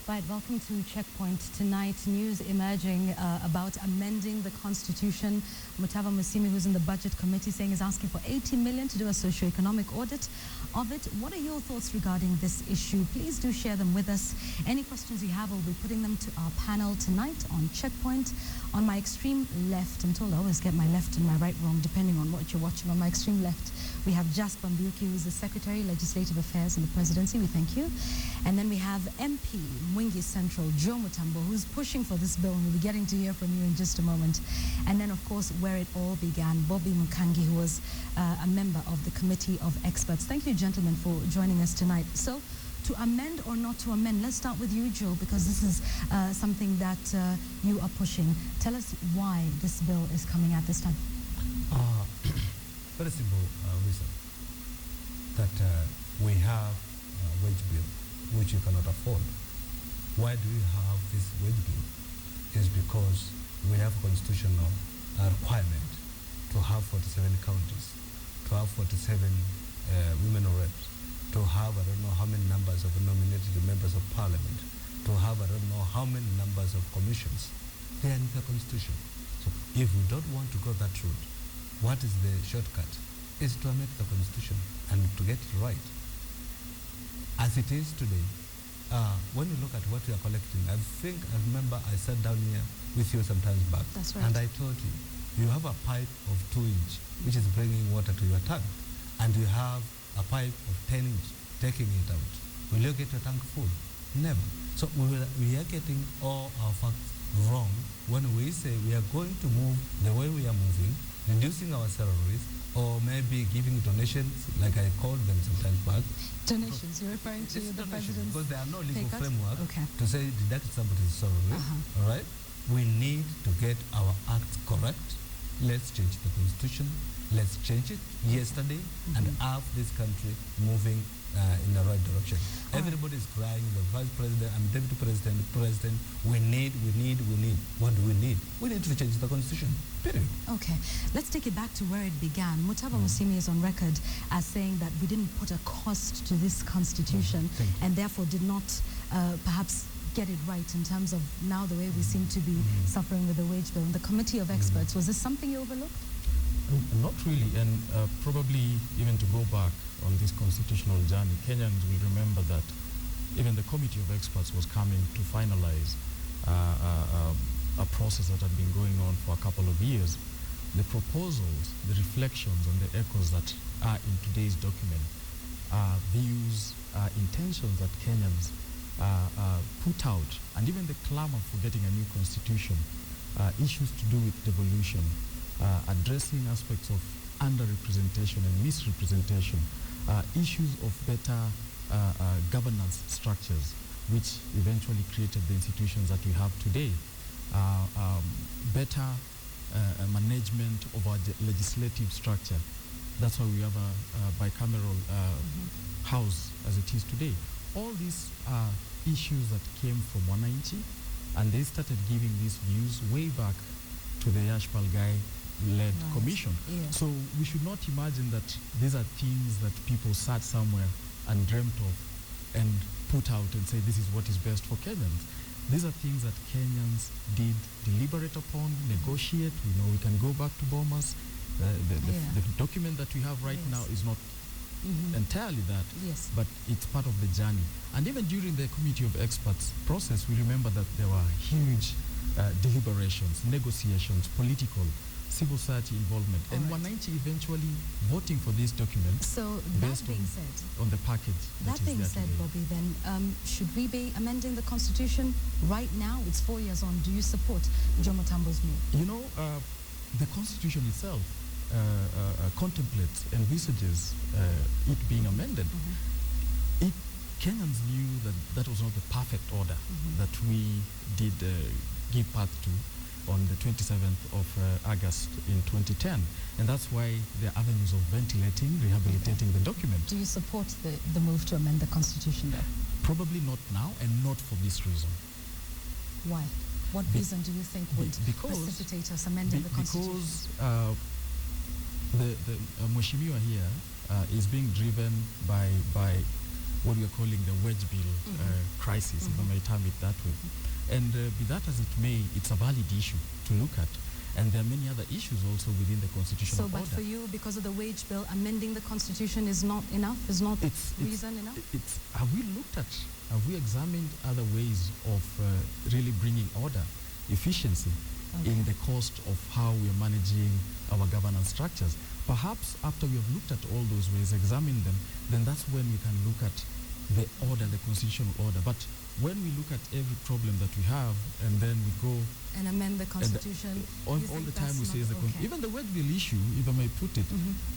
Right, welcome to Checkpoint. Tonight, news emerging about amending the constitution. Mutava Musimi, who's in the budget committee, saying is asking for 80 million to do a socio-economic audit of it. What are your thoughts regarding this issue? Please do share them with us. Any questions you have, we'll be putting them to our panel tonight on Checkpoint. On my extreme left, I'm told I always get my left and my right wrong, depending on what you're watching. On my extreme left, we have Jasper Mbiuki, who's the Secretary, Legislative Affairs in the Presidency. We thank you. And then we have MP Mwingi Central, Joe Mutambo, who's pushing for this bill, and we'll be getting to hear from you in just a moment. And then, of course, where it all began, Bobby Mukangi, who was a member of the Committee of Experts. Thank you, gentlemen, for joining us tonight. So, to amend or not to amend, let's start with you, Joe, because this is something that you are pushing. Tell us why this bill is coming at this time. Very simple reason that we have a wage bill which you cannot afford. Why do we have this wage bill? Is because we have constitutional requirement to have 47 counties, to have 47 women reps, to have I don't know how many numbers of nominated members of parliament, to have I don't know how many numbers of commissions. They are in the constitution. So if we don't want to go that route, what is the shortcut? Is to amend the constitution and to get it right. As it is today, when you look at what we are collecting, I remember I sat down here with you some time back. That's right. And I told you, you have a pipe of 2 inch, which is bringing water to your tank. And you have a pipe of 10 inch, taking it out. Will you get your tank full? Never. So we are getting all our facts wrong when we say we are going to move the way we are moving, reducing our salaries, or maybe giving donations, like I called them sometimes back. Donations, you're referring to the president's. Because there are no legal Take us? framework Okay. to say deduct somebody's salary, all right? We need to get our acts correct. Let's change the constitution. Let's change it yesterday and have this country moving in the right direction. Everybody is crying, the vice president and deputy president, president, we need. What do we need? We need to change the constitution, period. Okay, let's take it back to where it began. Mutava Musimi is on record as saying that we didn't put a cost to this constitution and therefore did not perhaps get it right in terms of now the way we seem to be suffering with the wage bill. And the Committee of Experts, was this something you overlooked? Not really, and probably even to go back on this constitutional journey, Kenyans will remember that even the Committee of Experts was coming to finalize a process that had been going on for a couple of years. The proposals, the reflections, and the echoes that are in today's document are views, intentions that Kenyans put out, and even the clamor for getting a new constitution, issues to do with devolution, addressing aspects of underrepresentation and misrepresentation, issues of better governance structures, which eventually created the institutions that we have today, better management of our legislative structure. That's why we have a bicameral house as it is today. All these are issues that came from 190, and they started giving these views way back to the Yashpal Gai-led commission. Yeah. So we should not imagine that these are things that people sat somewhere and dreamt of and put out and say this is what is best for Kenyans. These are things that Kenyans did deliberate upon, negotiate. We know we can go back to Bomas. The document that we have right now is not entirely that, but it's part of the journey. And even during the Committee of Experts process, we remember that there were huge deliberations, negotiations, political, civil society involvement, and 190 eventually voting for this document. So that being said, on the package. That being said, Bobby, then should we be amending the constitution right now? It's 4 years on. Do you support Joe Mutambo's move? You know, the constitution itself contemplates, envisages it being amended. Kenyans knew that that was not the perfect order that we did give birth to on the 27th of August in 2010. And that's why there are avenues of ventilating, rehabilitating the document. Do you support the move to amend the constitution though? Probably not now, and not for this reason. Why? What reason do you think would precipitate us amending the constitution? Because the Mheshimiwa here is being driven by what we are calling the wage bill crisis, if I may term it that way. And be that as it may, it's a valid issue to look at. And there are many other issues also within the constitutional order. So, but for you, because of the wage bill, amending the constitution is not enough, is not reason enough? Have we examined other ways of really bringing order, efficiency in the cost of how we are managing our governance structures? Perhaps after we have looked at all those ways, examined them, then that's when we can look at the order, the constitutional order. But when we look at every problem that we have and then we go and amend the constitution, all the time we say even the wage bill issue, if I may put it,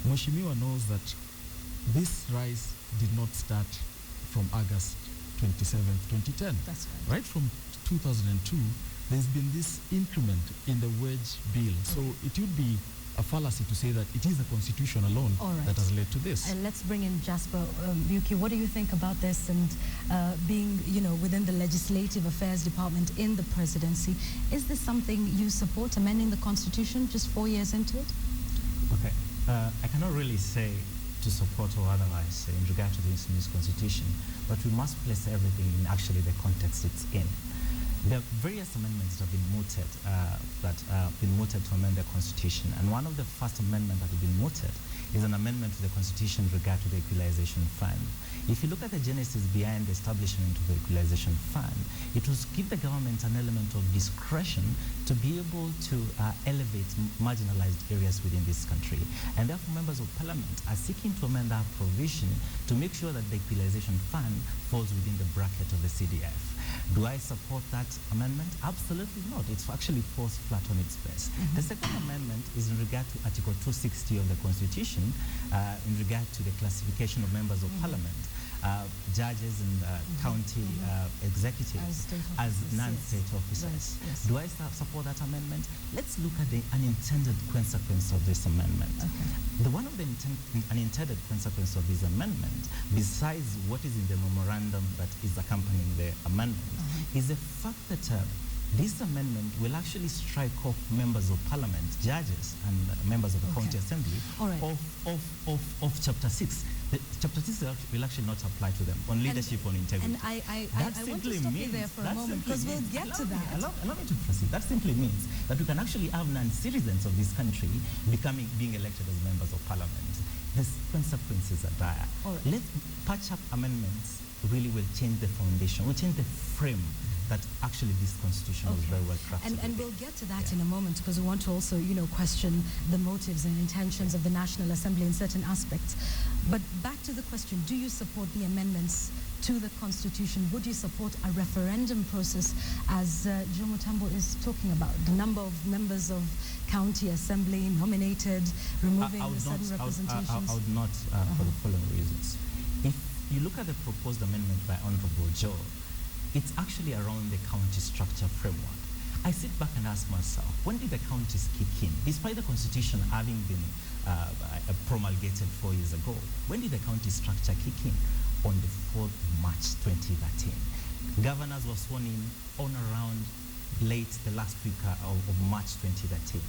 Mheshimiwa knows that this rise did not start from August 27th, 2010. That's right. Right from 2002, there's been this increment in the wage bill. So it would be a fallacy to say that it is the constitution alone that has led to this. And let's bring in Jasper Yuki. What do you think about this? And being, within the Legislative Affairs Department in the presidency, is this something you support, amending the constitution just 4 years into it? Okay. I cannot really say to support or otherwise in regard to this new constitution, but we must place everything in actually the context it's in. There are various amendments that have been mooted to amend the Constitution. And one of the first amendments that have been mooted is an amendment to the Constitution in regard to the Equalization Fund. If you look at the genesis behind the establishment of the Equalization Fund, it was give the government an element of discretion to be able to elevate marginalized areas within this country. And therefore, members of parliament are seeking to amend that provision to make sure that the Equalization Fund falls within the bracket of the CDF. Do I support that amendment? Absolutely not. It actually falls flat on its face. The second amendment is in regard to Article 260 of the Constitution, in regard to the classification of members of parliament, judges and county executives as non-state officers. Yes. Do I support that amendment? Let's look at the unintended consequence of this amendment. One of the unintended consequences of this amendment, besides what is in the memorandum that is accompanying the amendment, is the fact that this amendment will actually strike off members of parliament, judges, and members of the county assembly of Chapter 6. Chapter 6 will actually not apply to them on leadership, on integrity. And I want to stop you there for a moment, because we'll get to that. Allow me to proceed. That simply means that we can actually have non-citizens of this country being elected as members of parliament. The consequences are dire. Let's patch up amendments really will change the foundation, will change the frame that actually this constitution was very well crafted. And we'll get to that in a moment, because we want to also, question the motives and intentions of the National Assembly in certain aspects. But back to the question, do you support the amendments to the constitution? Would you support a referendum process, as Joe Mutambo is talking about? The number of members of county assembly nominated, removing the certain representations? I would not, for the following reasons. If you look at the proposed amendment by Honorable Joe, it's actually around the county structure framework. I sit back and ask myself, when did the counties kick in? Despite the constitution having been promulgated 4 years ago, when did the county structure kick in? On the 4th of March 2013. Governors were sworn in on around late the last week of March 2013.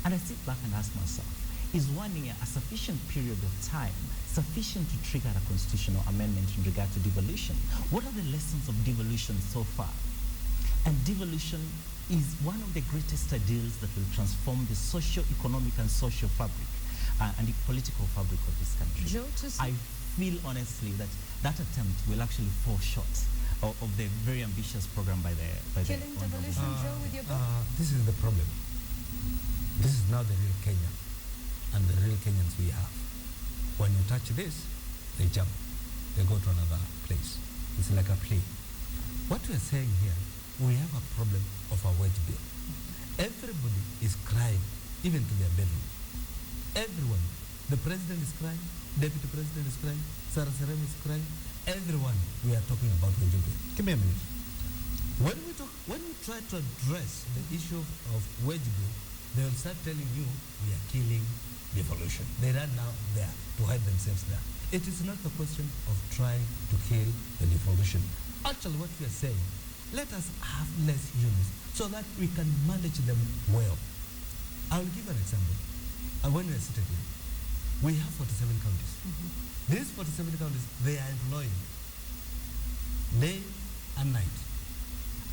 And I sit back and ask myself, is 1 year a sufficient period of time, sufficient to trigger a constitutional amendment in regard to devolution? What are the lessons of devolution so far? And devolution is one of the greatest ideals that will transform the socio-economic and social fabric and the political fabric of this country. Joe, I feel honestly that that attempt will actually fall short of the very ambitious program by the Killing devolution, Joe, with your book? This is the problem. This is now the real Kenya and the real Kenyans we have. When you touch this, they jump. They go to another place. It's like a play. What we are saying here, we have a problem of a wage bill. Everybody is crying, even to their bedroom. Everyone. The president is crying, deputy president is crying, Sarah Serem is crying. Everyone, we are talking about wage bill. Give me a minute. When we try to address the issue of wage bill, they will start telling you we are killing devolution. They run now there to hide themselves there. It is not the question of trying to kill the devolution. Actually, what we are saying, let us have less units so that we can manage them well. I will give an example. When we are sitting here, we have 47 counties. These 47 counties, they are employing day and night.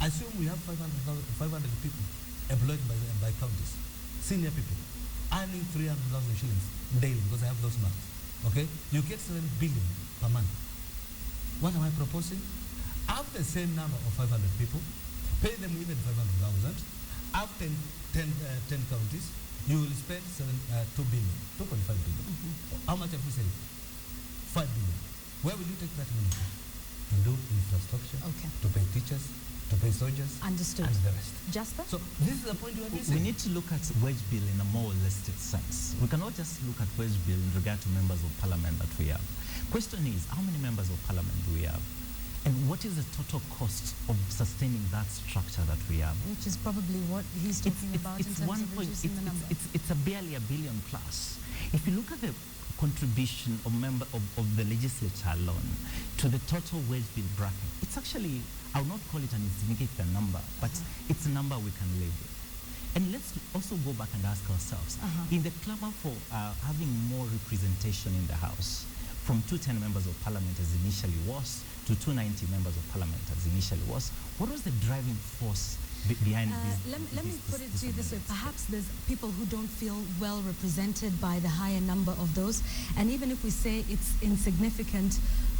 Assume we have 500 people employed by counties, senior people, earning 300,000 shillings daily, because I have those marks. Okay? You get 7 billion per month. What am I proposing? Have the same number of 500 people, pay them even 500,000. After 10 counties, you will spend 2 billion, 2.5 billion. How much have we saved? 5 billion. Where will you take that money from? To do infrastructure, to pay teachers, to pay soldiers, Understood. and the rest. Jasper? So this is the point you are missing. We need to look at wage bill in a more holistic sense. We cannot just look at wage bill in regard to members of parliament that we have. Question is, how many members of parliament do we have? And what is the total cost of sustaining that structure that we have? Which is probably what he's talking about in terms of reducing the number. It's a barely $1 billion plus. If you look at the contribution of the legislature alone to the total wage bill bracket, it's actually, I would not call it an insignificant number, but it's a number we can live with. And let's also go back and ask ourselves, in the clamor for having more representation in the House, from 210 members of parliament as initially was to 290 members of parliament as initially was, what was the driving force behind this? Let me put it to you this way. Perhaps there's people who don't feel well represented by the higher number of those. And even if we say it's insignificant,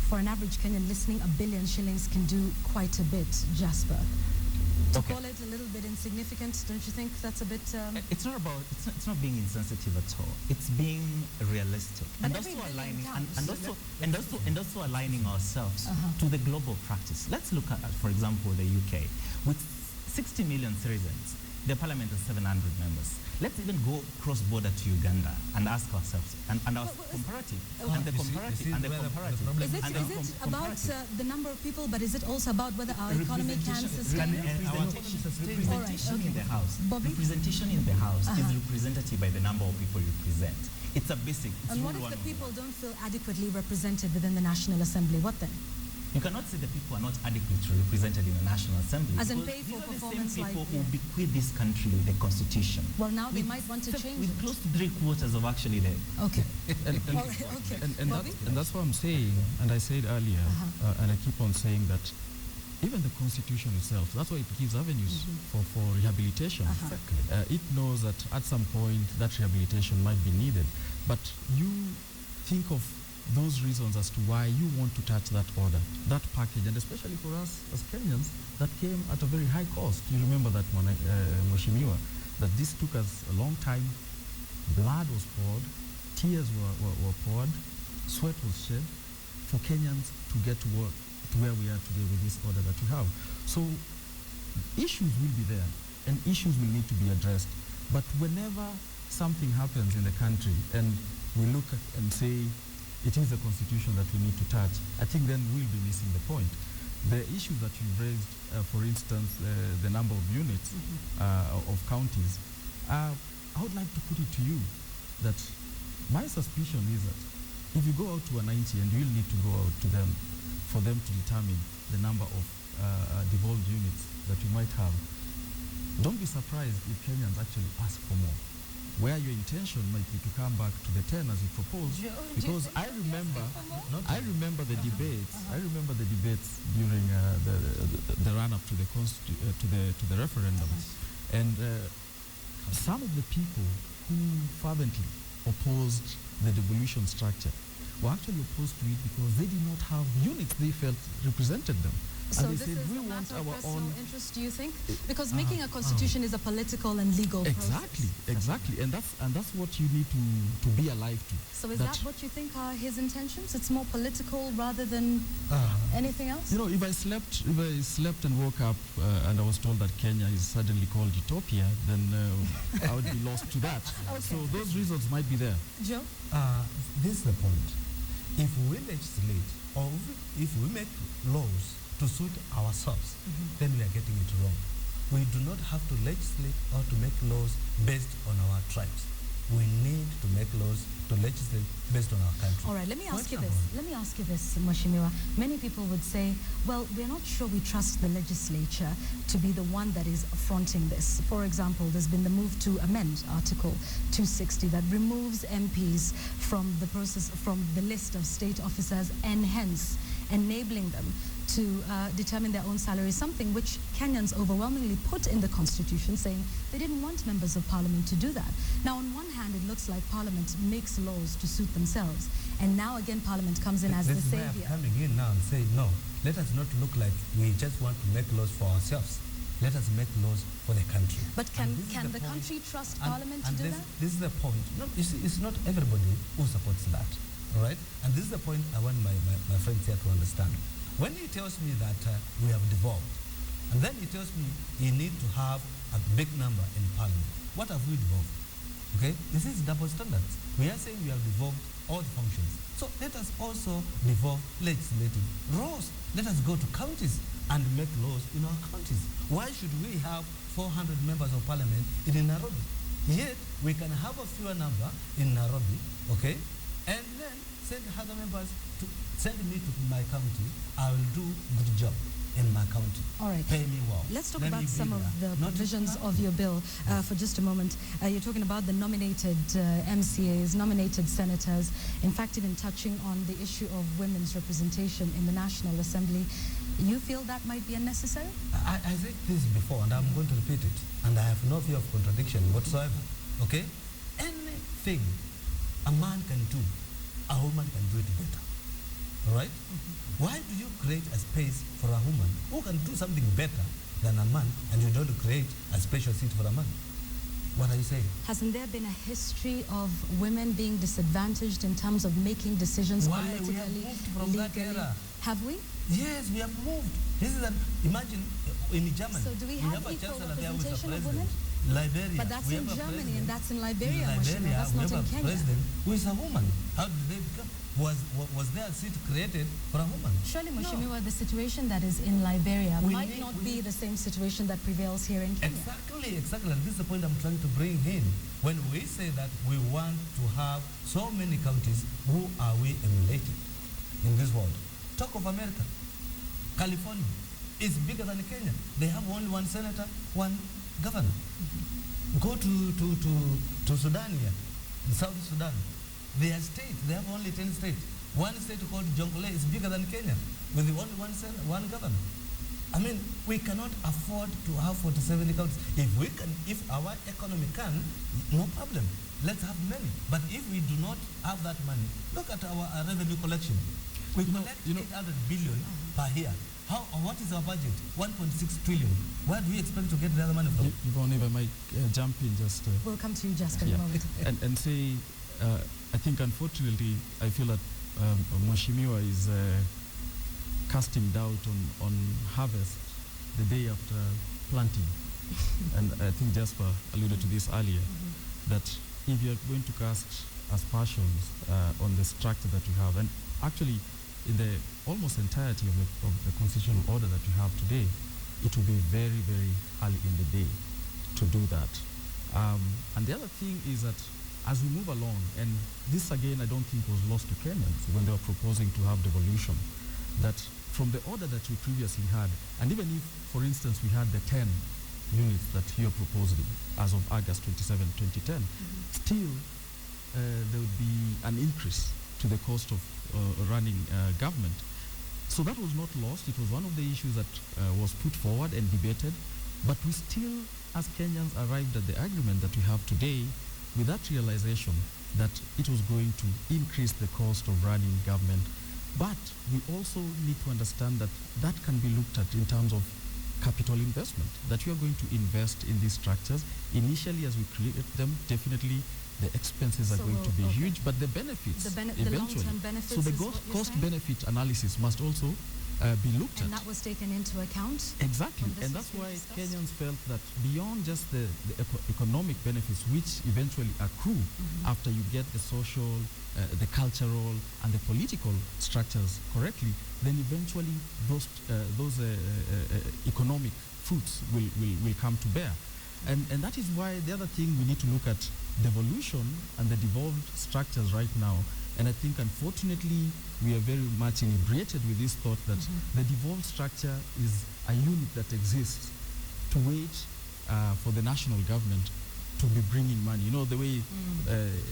for an average Kenyan listening, 1 billion shillings can do quite a bit, Jasper. To call it a little bit insignificant, don't you think that's a bit... It's not about, it's not being insensitive at all. It's being realistic. But And also aligning, and also aligning ourselves to the global practice. Let's look at, for example, the UK. With 60 million citizens, the parliament has 700 members. Let's even go cross-border to Uganda and ask ourselves, and our comparative, and the comparative, and the comparative. Is it about the number of people, but is it also about whether our economy can sustain it? Representation in the House. Bobby? Representation in the House is representative by the number of people you present. It's a basic. And what if the people don't feel adequately represented within the National Assembly? What then? You cannot say the people are not adequately represented in the National Assembly. As in pay for performance, these are the same people like, who bequeath this country with the Constitution. Well, now they might want to change with it. close to 3/4 of actually the... Okay. And that's what I'm saying, and I said earlier, and I keep on saying that even the Constitution itself, that's why it gives avenues for rehabilitation. It knows that at some point that rehabilitation might be needed, but you think of those reasons as to why you want to touch that order, that package, and especially for us as Kenyans, that came at a very high cost. You remember that, Mheshimiwa, that this took us a long time. Blood was poured, tears were poured, sweat was shed for Kenyans to get to work, to where we are today with this order that we have. So issues will be there, and issues will need to be addressed. But whenever something happens in the country, and we look at and say, it is the Constitution that we need to touch, I think then we'll be missing the point. The issues that you've raised, for instance, the number of units of counties, I would like to put it to you that my suspicion is that if you go out to a 90, and you'll need to go out to them for them to determine the number of devolved units that you might have, don't be surprised if Kenyans actually ask for more, where your intention might be to come back to the 10 as you proposed, because I remember the debates. I remember the debates during the run-up to the referendum, and some of the people who fervently opposed the devolution structure were actually opposed to it because they did not have units they felt represented them. So and this said, is we a want matter of our personal own interest, do you think? Because making a constitution is a political and legal process. Exactly, and that's what you need to be alive to. So is that what you think are his intentions? It's more political rather than anything else? You know, if I slept and woke up and I was told that Kenya is suddenly called utopia, then I would be lost to that. So those reasons might be there. Joe? This is the point. If we legislate or if we make laws to suit ourselves, then we are getting it wrong. We do not have to legislate or to make laws based on our tribes. We need to make laws to legislate based on our country. All right, let me ask you this, Mheshimiwa. Many people would say, well, we're not sure we trust the legislature to be the one that is fronting this. For example, there's been the move to amend Article 260 that removes MPs from the process, from the list of state officers, and hence enabling them to determine their own salaries, something which Kenyans overwhelmingly put in the constitution, saying they didn't want members of parliament to do that. Now, on one hand, it looks like parliament makes laws to suit themselves, and now again parliament comes in as the This is why savior. I'm coming in now and saying, no, let us not look like we just want to make laws for ourselves. Let us make laws for the country. But can the point. country trust And- parliament and to do this, that? This is the point. No, you see, it's not everybody who supports that, all right? And this is the point I want my friends here to understand. When he tells me that we have devolved, and then he tells me you need to have a big number in parliament, what have we devolved? Okay? This is double standards. We are saying we have devolved all the functions. So let us also devolve legislative roles. Let us go to counties and make laws in our counties. Why should we have 400 members of parliament in Nairobi? Yet we can have a fewer number in Nairobi, okay? And then send other members to send me to my county. I will do good job in my county. All right. Pay me well. Let's talk Let about me be some of there. the Not provisions just of your bill for just a moment. You're talking about the nominated MCAs, nominated senators, in fact, even touching on the issue of women's representation in the National Assembly. You feel that might be unnecessary? I said this before, and I'm going to repeat it, and I have no fear of contradiction whatsoever. Okay? Anything a man can do, a woman can do it better. All right? Why do you create a space for a woman who can do something better than a man, and you don't create a special seat for a man? What are you saying? Hasn't there been a history of women being disadvantaged in terms of making decisions Why? politically, We have moved from that legally? era. Have we? Yes, we have moved. This is imagine in Germany. So do we have a equal chancellor there with a representation of president. women? Liberia. But that's we in have a Germany president. and that's in In Liberia, Mheshimiwa. Liberia, That's we not have in a Kenya. president who is a woman. How did they become? Was there a seat created for a woman? Surely, No. Mheshimiwa, the situation that is in Liberia We might need- not we be need- the same situation that prevails here in Kenya. Exactly. And this is the point I'm trying to bring in. When we say that we want to have so many counties, who are we emulating in this world? Talk of America. California is bigger than Kenya. They have only one senator, one governor. Go to Sudan here, South Sudan. Their state, they have only 10 states. One state called Jonglei is bigger than Kenya, with only one governor. I mean, we cannot afford to have 47 counties. If our economy can, no problem. Let's have many. But if we do not have that money, look at our revenue collection. We collect 800 billion per year. What is our budget? 1.6 trillion. Where do we expect to get the other money from? Yvonne, if I might jump in just... We'll come to you, Jasper, in a moment. and say, I think unfortunately, I feel that Mheshimiwa is casting doubt on harvest the day after planting. And I think Jasper alluded to this earlier, that if you're going to cast aspersions on the structure that you have, and actually in the almost entirety of the constitutional order that you have today, it will be very, very early in the day to do that. And the other thing is that as we move along, and this again I don't think was lost to Kenyans when they were proposing to have devolution, that from the order that we previously had, and even if, for instance, we had the 10 units that you're proposing as of August 27, 2010, still there would be an increase to the cost of running government. So that was not lost. It was one of the issues that was put forward and debated, but we still, as Kenyans, arrived at the agreement that we have today with that realization that it was going to increase the cost of running government. But we also need to understand that that can be looked at in terms of capital investment, that you are going to invest in these structures. Initially, as we create them, definitely the expenses are going to be huge, but the benefits the eventually. long-term benefits So the is what you're saying? cost-benefit analysis must also be looked at. And that was taken into account? Exactly, when this and was that's being why discussed? Kenyans felt that beyond just the economic benefits which eventually accrue after you get the social, the cultural, and the political structures correctly, then eventually those economic fruits will come to bear. And that is why the other thing we need to look at devolution and the devolved structures right now. And I think, unfortunately, we are very much inebriated with this thought that the devolved structure is a unit that exists to wait for the national government to be bringing money. You know, the way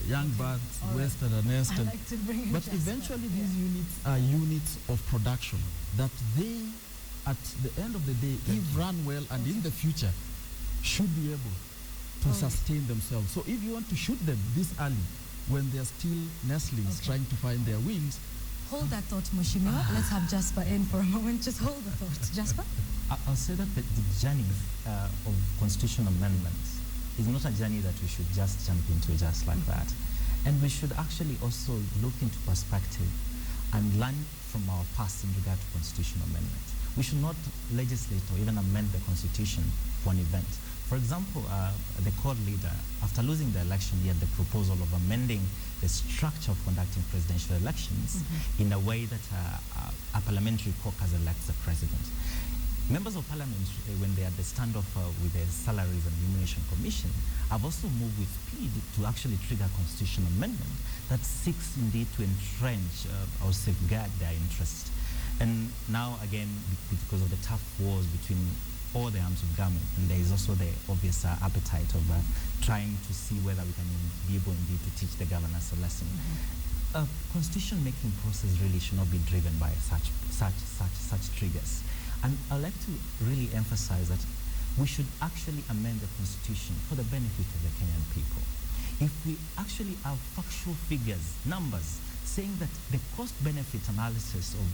young birds All rest at a nest. I like to bring in But Jasper. eventually these units are units of production that they, at the end of the day, if run well and in the future, should be able to sustain themselves. So if you want to shoot them this early, when they're still nestlings trying to find their wings. Hold that thought, Mheshimiwa. Let's have Jasper in for a moment. Just hold the thought. Jasper? I'll say that the journey of constitutional amendments is not a journey that we should just jump into just like that. And we should actually also look into perspective and learn from our past in regard to constitutional amendments. We should not legislate or even amend the constitution for an event. For example, the court leader, after losing the election, he had the proposal of amending the structure of conducting presidential elections in a way that a parliamentary caucus elects the president. Members of parliament, when they had the standoff with the Salaries and Remuneration Commission, have also moved with speed to actually trigger a constitutional amendment that seeks indeed to entrench or safeguard their interests. And now, again, because of the tough wars between all the arms of government, and there is also the obvious appetite of trying to see whether we can be able indeed to teach the governors a lesson. Constitution-making process really should not be driven by such triggers. And I'd like to really emphasize that we should actually amend the constitution for the benefit of the Kenyan people. If we actually have factual figures, numbers, saying that the cost-benefit analysis of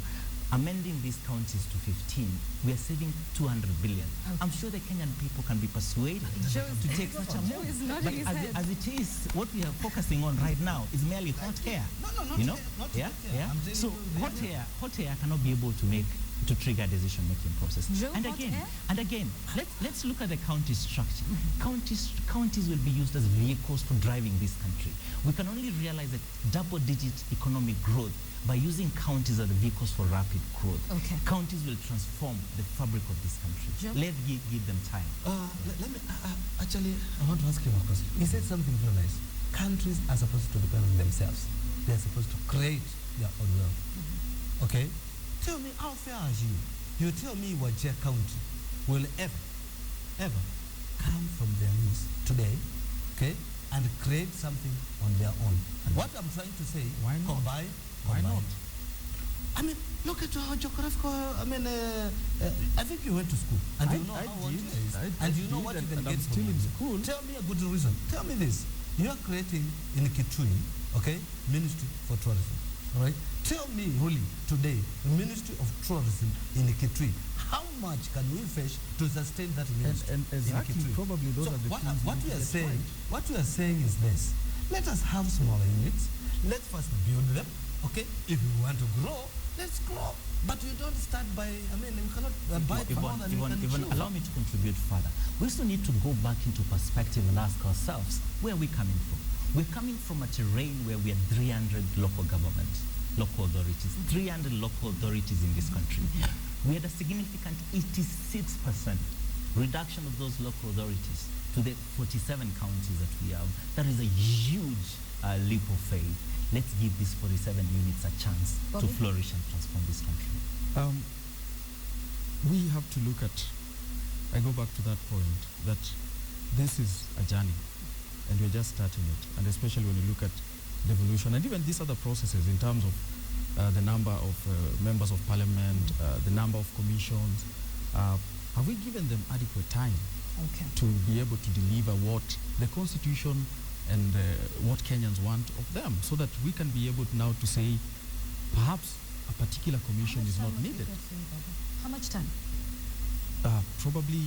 amending these counties to 15, we are saving 200 billion. I'm sure the Kenyan people can be persuaded to take such a move. But as it is, what we are focusing on right now is merely hot air. No, not yeah. So hot air cannot be able to trigger a decision-making process. And again, let's look at the county structure. Counties will be used as vehicles for driving this country. We can only realize that double-digit economic growth by using counties as the vehicles for rapid growth. Counties will transform the fabric of this country. Let's give them time. Let me, actually, I want to ask you a question. You said something very nice. Countries are supposed to depend on themselves. They are supposed to create their own wealth. Okay? Tell me, how fair are you? You tell me Wajir County will ever come from their knees today, okay, and create something on their own. What I'm trying to say, why not? Combine. Why not? I mean, look at our geographical, I think you went to school, and you know how it is, and you know what you can get still in school. Tell me a good reason. Tell me this. You are creating in Kitui, okay, Ministry for Tourism. All right. Tell me, really, today, the Ministry of Tourism in Kitui, how much can we fetch to sustain that ministry? And exactly, in Kitui? probably those So are the what things we are saying. What we are saying is this: let us have smaller units. Let's first build them. Okay. If we want to grow, let's grow. But we don't start by. I mean, we cannot buy more than we can chew. Allow me to contribute further. We also need to go back into perspective and ask ourselves, where are we coming from? We're coming from a terrain where we had 300 local authorities, 300 local authorities in this country. We had a significant 86% reduction of those local authorities to the 47 counties that we have. That is a huge leap of faith. Let's give these 47 units a chance to flourish and transform this country. We have to look at, I go back to that point, that this is a journey and we're just starting it. And especially when you look at devolution and even these other processes in terms of the number of members of parliament, the number of commissions, have we given them adequate time to be able to deliver what the Constitution and what Kenyans want of them, so that we can be able now to say perhaps a particular commission is not needed. How much time? Probably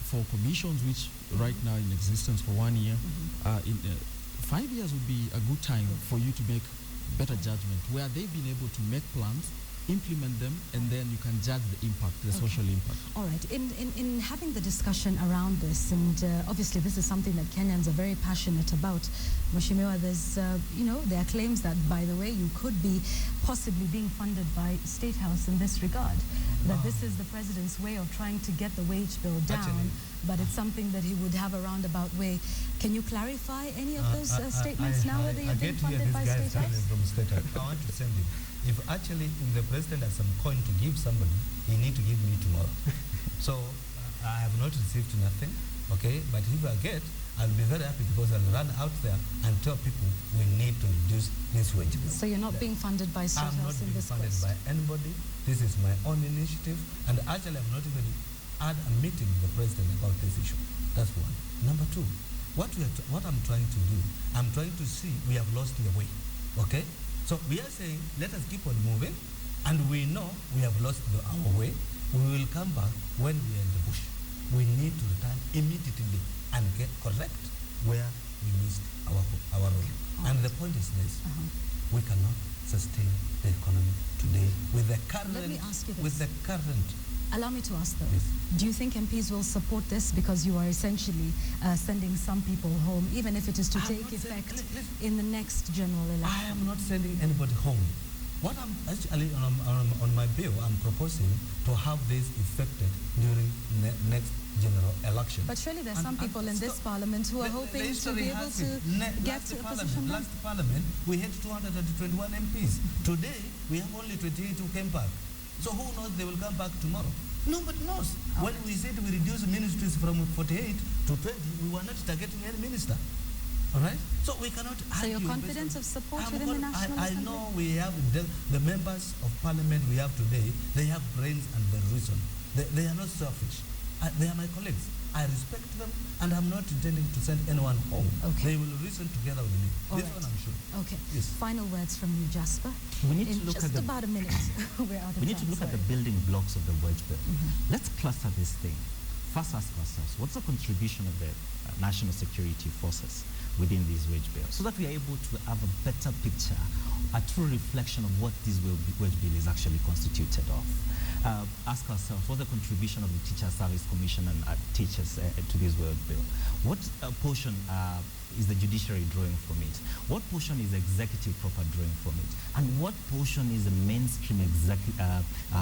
for commissions which right now in existence for 1 year, 5 years would be a good time for you to make better judgment, where they've been able to make plans, implement them, and then you can judge the impact, the social impact. All right. In having the discussion around this, and obviously this is something that Kenyans are very passionate about, Mheshimiwa, there's, there are claims that, by the way, you could be possibly being funded by State House in this regard, that this is the president's way of trying to get the wage bill down, but it's something that he would have a roundabout way. Can you clarify any of those statements now, whether you're being funded by State House? From State House. I want to send him. If actually the president has some coin to give somebody, he need to give me tomorrow. So I have not received nothing, okay? But if I get, I'll be very happy because I'll run out there and tell people we need to reduce this wage bill. So you're not being funded by State I'm not House in being this funded quest? by anybody. This is my own initiative, and actually I'm not even had a meeting with the president about this issue. That's one. Number two, what I'm trying to do, I'm trying to see we have lost the way. Okay? So we are saying let us keep on moving, and we know we have lost our way. We will come back when we are in the bush. We need to return immediately and get correct where we missed our role. And the point is this: we cannot sustain the economy today with the current. Let me ask you this. With the current. Allow me to ask though, Yes. do you think MPs will support this because you are essentially sending some people home, even if it is to I'm take not saying- effect listen. in the next general election? I am not sending anybody home. What I'm actually on my bill, I'm proposing to have this effected during next general election. But surely there are some And people in this parliament who are hoping to history be able has to it. get to a position. Last parliament, we had 221 MPs. Today, we have only 28 who came back. So who knows they will come back tomorrow? Nobody knows. When we said we reduced ministries from 48 to 20, we were not targeting any minister. All right? So we cannot So you're argue confident based on- of support I'm within the con- National I Assembly? know we have the members of parliament we have today, they have brains and they reason. They are not selfish. They are my colleagues. I respect them, and I'm not intending to send anyone home. Okay. They will reason together with me. All This right. one I'm sure. Okay. Yes. Final words from you, Jasper. We need in to look just at the about a minute. We're out of We need time, to look at sorry. the building blocks of the wage bill. Let's cluster this thing. First ask ourselves, what's the contribution of the national security forces within these wage bills, so that we are able to have a better picture, a true reflection of what this wage bill is actually constituted of. Ask ourselves, what's the contribution of the Teacher Service Commission and teachers to this wage bill? What portion is the judiciary drawing from it? What portion is the executive proper drawing from it? And what portion is the mainstream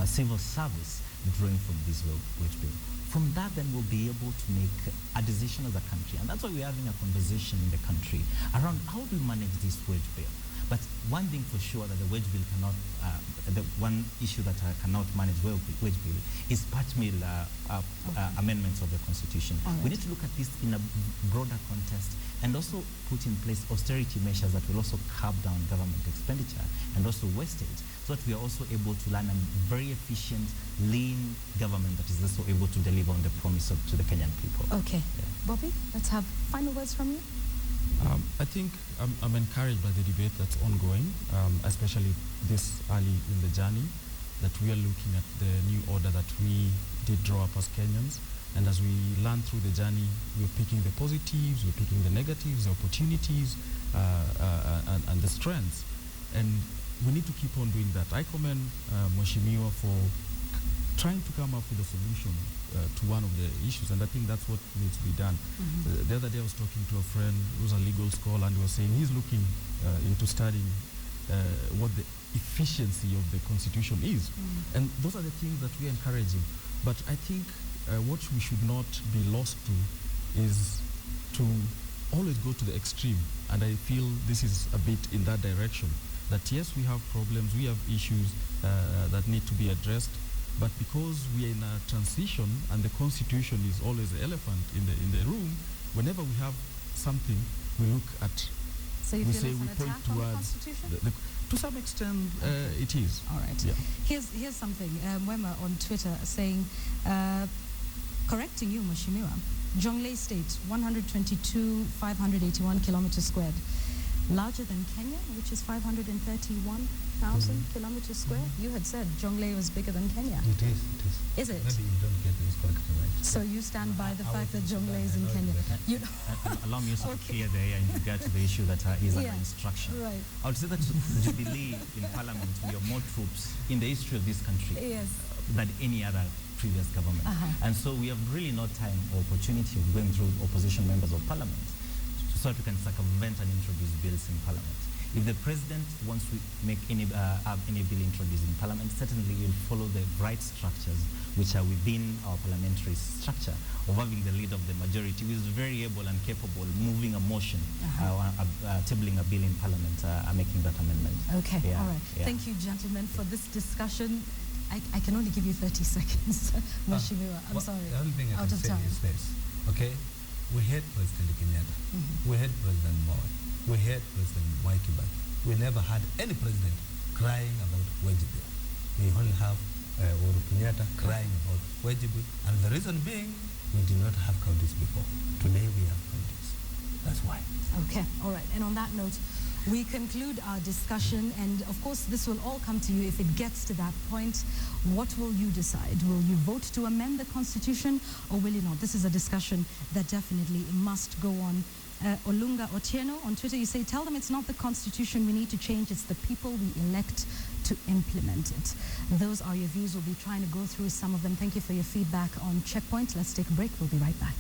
civil service drawing from this wage bill? From that, then we'll be able to make a decision as a country. And that's why we're having a conversation in the country around how do we manage this wage bill. But one thing for sure that the wage bill cannot, the one issue that cannot manage wage bill is piecemeal amendments of the Constitution. All We right. need to look at this in a broader context and also put in place austerity measures that will also curb down government expenditure and also wastage, so that we are also able to run a very efficient, lean government that is also able to deliver on the promise to the Kenyan people. Okay. Yeah. Bobby, let's have final words from you. I think I'm encouraged by the debate that's ongoing, especially this early in the journey, that we are looking at the new order that we did draw up as Kenyans. And as we learn through the journey, we're picking the positives, we're picking the negatives, the opportunities, and the strengths. And we need to keep on doing that. I commend Mheshimiwa for trying to come up with a solution to one of the issues, and I think that's what needs to be done. The other day I was talking to a friend who's a legal scholar, and he was saying he's looking into studying what the efficiency of the Constitution is. And those are the things that we're encouraging. But I think what we should not be lost to is to always go to the extreme, and I feel this is a bit in that direction, that yes, we have problems, we have issues that need to be addressed, but because we are in a transition and the Constitution is always the elephant in the room, whenever we have something, we look at, So you we feel say it's we an point attack on the towards, Constitution? to some extent, it is. All right. Yeah. Here's something. Wema on Twitter saying, correcting you, Mheshimiwa, Jonglei State, 122,581 kilometers squared. Larger than Kenya, which is 531,000 kilometers square. You had said Jonglei was bigger than Kenya. It is. Is it? Maybe you don't get this correctly right. So you stand by the I fact that would- Jonglei is I in know it Kenya. better. You Allow me also to Okay. clear the air in regard to the issue that is Yeah. under instruction. Right. I would say that Jubilee in Parliament, we have more troops in the history of this country Yes. than any other previous government. And so we have really no time or opportunity of going through opposition members of Parliament so that we can circumvent and introduce bills in Parliament. If the President wants to make have any bill introduced in Parliament, certainly he will follow the right structures which are within our parliamentary structure of having the lead of the majority, who is very able and capable of moving a motion, tabling a bill in Parliament, making that amendment. Okay, Yeah, all right. yeah. Thank you, gentlemen, for this discussion. I can only give you 30 seconds, Mheshimiwa. I'm Well, sorry. The only thing I Out can of say time. is this, okay? we had President Kenyatta, we had President Moi, we had President Mwai Kibaki. We never had any president crying about wage bill. We only have Uhuru Kenyatta crying about wage bill, and the reason being, we did not have counties before. Today we have counties. That's why. Okay, all right. And on that note, we conclude our discussion, and of course this will all come to you if it gets to that point. What will you decide? Will you vote to amend the constitution, or will you not? This is a discussion that definitely must go on. Olunga Otieno on Twitter, you say, tell them it's not the constitution we need to change, it's the people we elect to implement it. Those are your views. We'll be trying to go through some of them. Thank you for your feedback on Checkpoint. Let's take a break. We'll be right back.